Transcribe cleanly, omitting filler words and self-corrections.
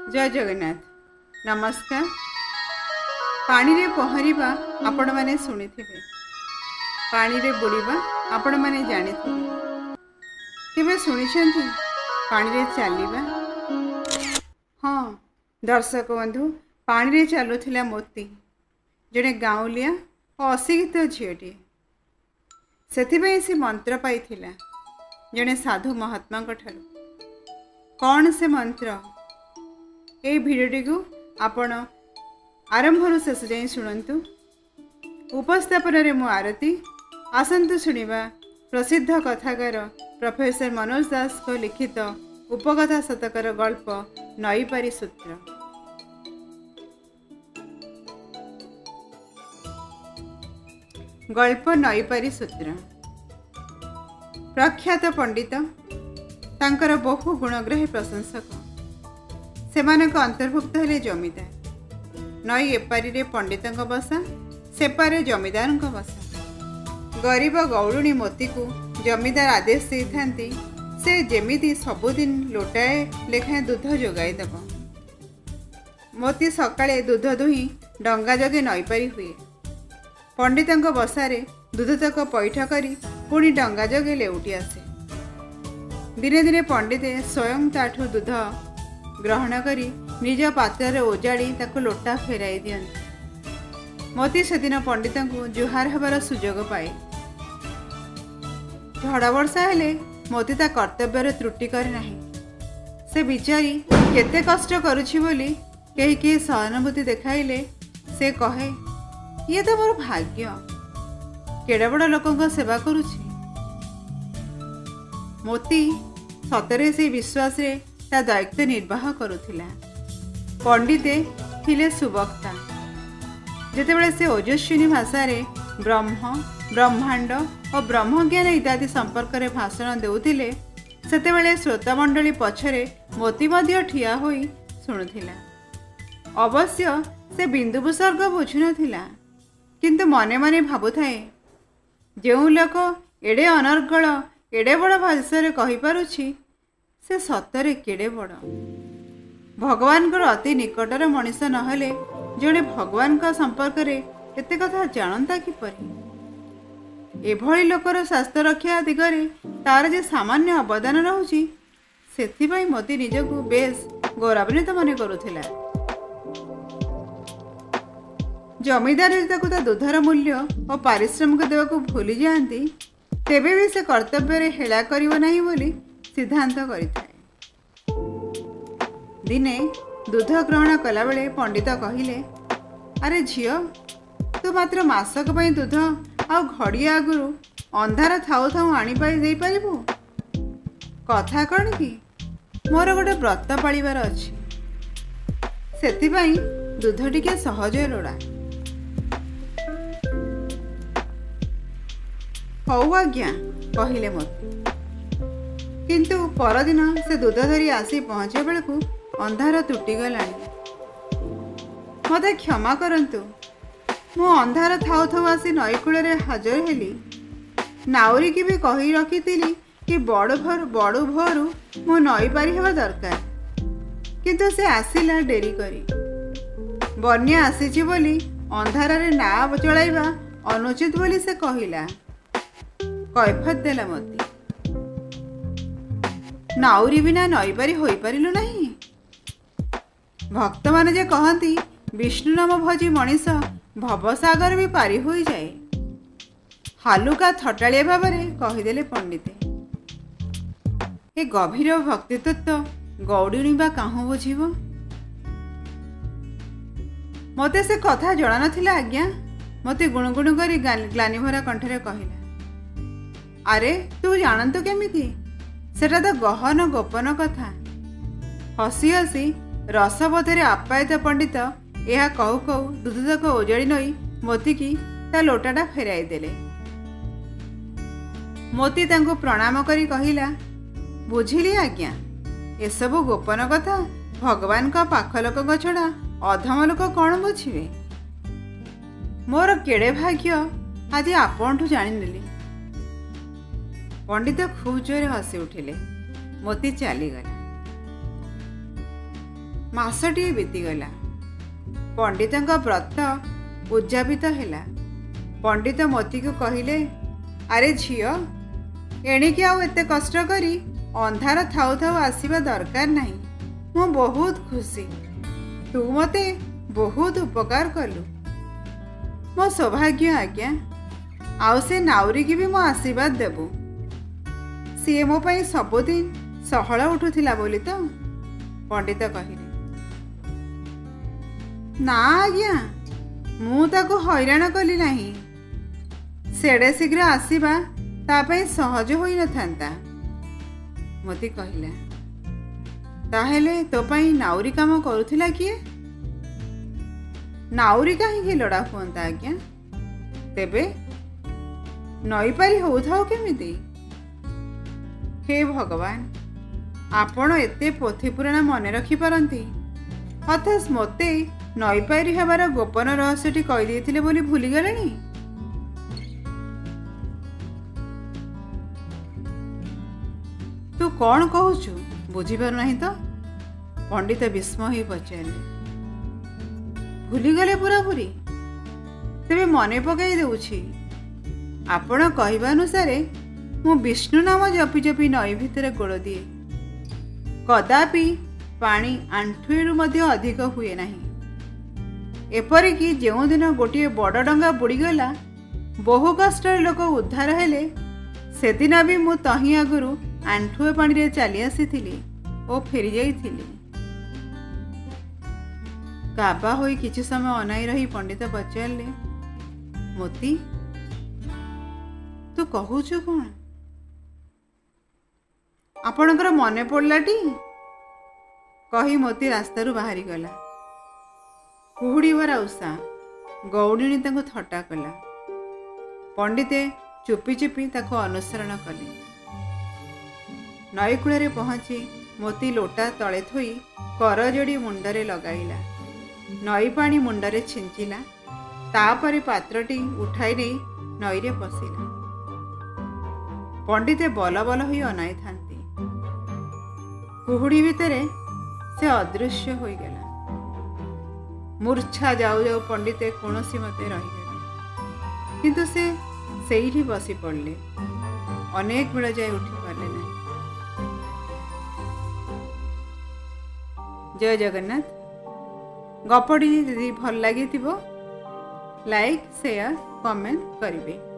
जय जगन्नाथ। नमस्कार। पानी रे पहरिबा आपण माने शुणिथिबे, पानी रे बुड़ीबा आपण माने जानिथिबे। केबे शुणिछंती पानी रे चलीबा? हाँ दर्शक बंधु, पानी रे चलुथिला मोती, जड़े गाँवलिया और अशिक्षित झीटी। से सी मंत्र पाइथिला जड़े साधु महात्मा ठारू। कौन से मंत्र? ये भिडियोटी को आपण आरंभर शेष जाए शुणु। उपस्थापन रे मु आरती। आसंतु शुणिबा प्रसिद्ध कथाकार प्रोफेसर मनोज दास को लिखित उपकथा शतकर गल्प नईपारी सूत्र। गल्प नईपारी सूत्र। प्रख्यात पंडित तांकर बहु गुणग्राही प्रशंसक सेमानक अंतर्भुक्त हेले जमीदार। नई एपारी रे पंडितंक बसा, सेपारे जमीदार बसा। गरीब गौड़ुणी मोती को जमीदार आदेश देइथांती से जेमिति सबुदिन लोटाए लेखाएं दूध जोगाई देव। मोती सकाळे दूध दुही डंगा जगे नईपारी हुए। पंडितंक बसारे दूध तक पैठ करी पुणी डंगा जगे लेउटी आसे। दिने दिने पंडिते स्वयं ताठू दूध ग्रहण करी निज पात्र ओजाड़ी ताको लोटा फेराई दियंती। मोती सेदिन पंडित को जुहार हबार सुजोग पाए। झड़ वर्षा हेले मोती ता कर्तव्यर त्रुटि करे नाही। से बिचारी केते कष्ट करुछि बोली केही केही सहानुभूति देखाइले से कहे, ये तो मोर भाग्य, केड़े बड़ लोकंक सेवा करुछि। मोती सतरे से विश्वास रे ता दायित्व निर्वाह करुथिला। पंडिते थिले सुवक्ता। जेतेबेले से ओजस्विनी भाषा रे ब्रह्म, ब्रह्मांड और ब्रह्मज्ञान इत्यादि संपर्क में भाषण देउथिले, सेतेबेले श्रोतामंडली पछरे मोती मध्य ठिया होई शुणुथिला। अवश्य से बिंदु विसर्ग बुझु नथिला, किंतु मने मने भाबुथाए, जेउ लोक एडे अनर्गल एडे बड़ भाषा कहि पारुछि से सतरे केड़े बड़। भगवान को अति निकटर मनीष नहेले जड़े भगवान का संपर्क रे एते कथा जानता किपरि। एभली लोकर स्वास्थ्य रक्षा दिगरे तार जे सामान्य अवदान रहुछि, सेथिपाई मोती निजको बेस गौरवान्वित मन करुथिला। जमीदार ता दूधर मूल्य और पारिश्रमिक देवाक भूली जाती, तेबे भी से कर्तव्य रे हेला करिवो नाही बोली सिद्धांत करिथाए। दिने दूध ग्रहण कला बेले पंडित कहिले, अरे झियो, तू मात्र मासक पई दूध आ घड़िया आगुरु अंधार थाउ थाउ आनी पाई दे पारिबु? कथा कण कि मोर गोटे व्रत पालिबार अछि, सेथिपाई दूध टिके सहज लोड़ा। हौ आज्ञा कहिले मोती। किंतु परदिन से दूध धरी आसी पहुँचे बेलू अंधार तुटिगलानी। मते क्षमा करंतु, मु अंधार थाउ थाउ आसी नईकूल हाजर हेली। नाउरी की भी कही रखी कि बड़ भोरू मु नई पारी हेबा दरकार, किंतु से आसिला डेरी करी। बन्या आसीची बोली अंधार रे नाव चलाइबा अनुचित बोली से कहिला। कैफत देला मोती। नाउरी बिना नईपारी होई पारिलु नहीं। भक्त माने जे कहती विष्णु नाम भजी मनीष भवसागर भी पारी होई जाए। हालुका थटालिया भाव में कहीदेले पंडिते। ए गभीर भक्ति तत्व गौड़ुणी बा काहू बुझिब? मते से कथा जणा नथिला आज्ञा। मते गुणुगुणु करी ग्लानि भरा कंठरे कहिला, अरे तू जानतु केमिति? सेटा तो गहन गोपन कथा। हसी हसी रसबोधरे आप्यायित पंडित यह कहू कहू दूधतक ओजाड़ी नई मोती की ता लोटाटा फेराई देले। मोती तांको प्रणाम करी कहिला, बुझिली आज्ञा, एसबु गोपन कथा भगवान का पाख लोक छड़ा अधम लोक कौन बुझे? मोर केड़े भाग्य आज आपठू जानिनेली। पंडित खूब जोरे हसी उठिले। मोती चलीगला। ମାସଟିଏ ବିତିଗଲା। ପଣ୍ଡିତଙ୍କ ବ୍ରତ ଉଦ୍ଯାପିତ ହେଲା। ପଣ୍ଡିତ ମୋତିକୁ କହିଲେ, ଆରେ ଝିଅ, ଏଣିକି ଆଉ ଏତେ କଷ୍ଟ କରି ଅନ୍ଧାର ଥାଉ ଥାଉ ଆସିବା ଦରକାର ନାହିଁ। ମୁଁ ବହୁତ ଖୁସି। ତୁ ମୋତେ ବହୁତ ଉପକାର କଲୁ। ମୋ ସୌଭାଗ୍ୟ ଆଜ୍ଞା। ଆଉ ସେ ନାଉରୀକି ବି ମୋ ଆଶୀର୍ବାଦ ଦେବୁ। ସିଏ ମୋ ପାଇଁ ସବୁଦିନ ସହଳ ଉଠୁଥିଲା ବୋଲି ତ? ପଣ୍ଡିତ କହିଲେ। ନା ଆଜ୍ଞା, ମୁଁ ତାକୁ ହଇରାଣ କଲି ନାହିଁ। ସେଡ଼େ ଶୀଘ୍ର ଆସିବା ତା ପାଇଁ ସହଜ ହୋଇନଥାନ୍ତା। ମୋତି କହିଲା। ତାହେଲେ ତୋ ପାଇଁ ନାଉରୀ କାମ କରୁଥିଲା କିଏ? ନାଉରୀ କାହିଁକି ଲୋଡ଼ା ହୁଅନ୍ତା ଆଜ୍ଞା? ତେବେ ନଈପାରି ହେଉଥାଉ କେମିତି? ହେ ଭଗବାନ, ଆପଣ ଏତେ ପୋଥି ପୁରାଣ ମନେ ରଖିପାରନ୍ତି, ଅଥଚ ମୋତେ ନଈପାରି ହେବାର ଗୋପନ ରହସ୍ୟଟି କହିଦେଇଥିଲେ ବୋଲି ଭୁଲିଗଲେଣି। ତୁ କ'ଣ କହୁଛୁ ବୁଝିପାରୁନାହିଁ ତ? ପଣ୍ଡିତ ବିସ୍ମୟ ହୋଇ ପଚାରିଲେ। ଭୁଲିଗଲେ ପୁରାପୁରି? ତେବେ ମନେ ପକାଇ ଦେଉଛି। ଆପଣ କହିବା ଅନୁସାରେ ମୁଁ ବିଷ୍ଣୁ ନାମ ଜପି ଜପି ନଈ ଭିତରେ ଗୋଡ଼ ଦିଏ। କଦାପି ପାଣି ଆଣ୍ଠୁଏରୁ ମଧ୍ୟ ଅଧିକ ହୁଏ ନାହିଁ। ଏପରିକି ଯେଉଁଦିନ ଗୋଟିଏ ବଡ଼ ଡଙ୍ଗା ବୁଡ଼ିଗଲା, ବହୁ କଷ୍ଟରେ ଲୋକ ଉଦ୍ଧାର ହେଲେ, ସେଦିନ ବି ମୁଁ ତହିଁ ଆଗରୁ ଆଣ୍ଠୁଏ ପାଣିରେ ଚାଲି ଆସିଥିଲି ଓ ଫେରି ଯାଇଥିଲି। କାବା ହୋଇ କିଛି ସମୟ ଅନାଇ ରହି ପଣ୍ଡିତ ପଚାରିଲେ, ମୋତି, ତୁ କହୁଛୁ କ'ଣ? ଆପଣଙ୍କର ମନେ ପଡ଼ିଲାଟି? କହି ମୋତି ରାସ୍ତାରୁ ବାହାରିଗଲା। କୁହୁଡ଼ି ଭରା ଉଷା। ଗୌଡ଼ିଣୀ ତାଙ୍କୁ ଥଟ୍ଟା କଲା। ପଣ୍ଡିତେ ଚୁପି ଚୁପି ତାକୁ ଅନୁସରଣ କଲେ। ନଈକୂଳରେ ପହଞ୍ଚି ମୋତି ଲୋଟା ତଳେ ଥୋଇ କରଜୋଡ଼ି ମୁଣ୍ଡରେ ଲଗାଇଲା। ନଈ ପାଣି ମୁଣ୍ଡରେ ଛିଞ୍ଚିଲା। ତାପରେ ପାତ୍ରଟି ଉଠାଇ ନେଇ ନଈରେ ପଶିଲା। ପଣ୍ଡିତେ ବଲ ବଲ ହୋଇ ଅନାଇଥାନ୍ତି। କୁହୁଡ଼ି ଭିତରେ ସେ ଅଦୃଶ୍ୟ ହୋଇଗଲା। ମୂର୍ଚ୍ଛା ଯାଉ ଯାଉ ପଣ୍ଡିତେ କୌଣସି ମତେ ରହିଗଲେ। କିନ୍ତୁ ସେ ସେଇଠି ବସି ପଡ଼ିଲେ। ଅନେକ ବେଳ ଯାଏ ଉଠି ପାରିଲେ ନାହିଁ। ଜୟ ଜଗନ୍ନାଥ। ଗପଟି ଯଦି ଭଲ ଲାଗିଥିବ ଲାଇକ୍, ସେୟାର, କମେଣ୍ଟ କରିବେ।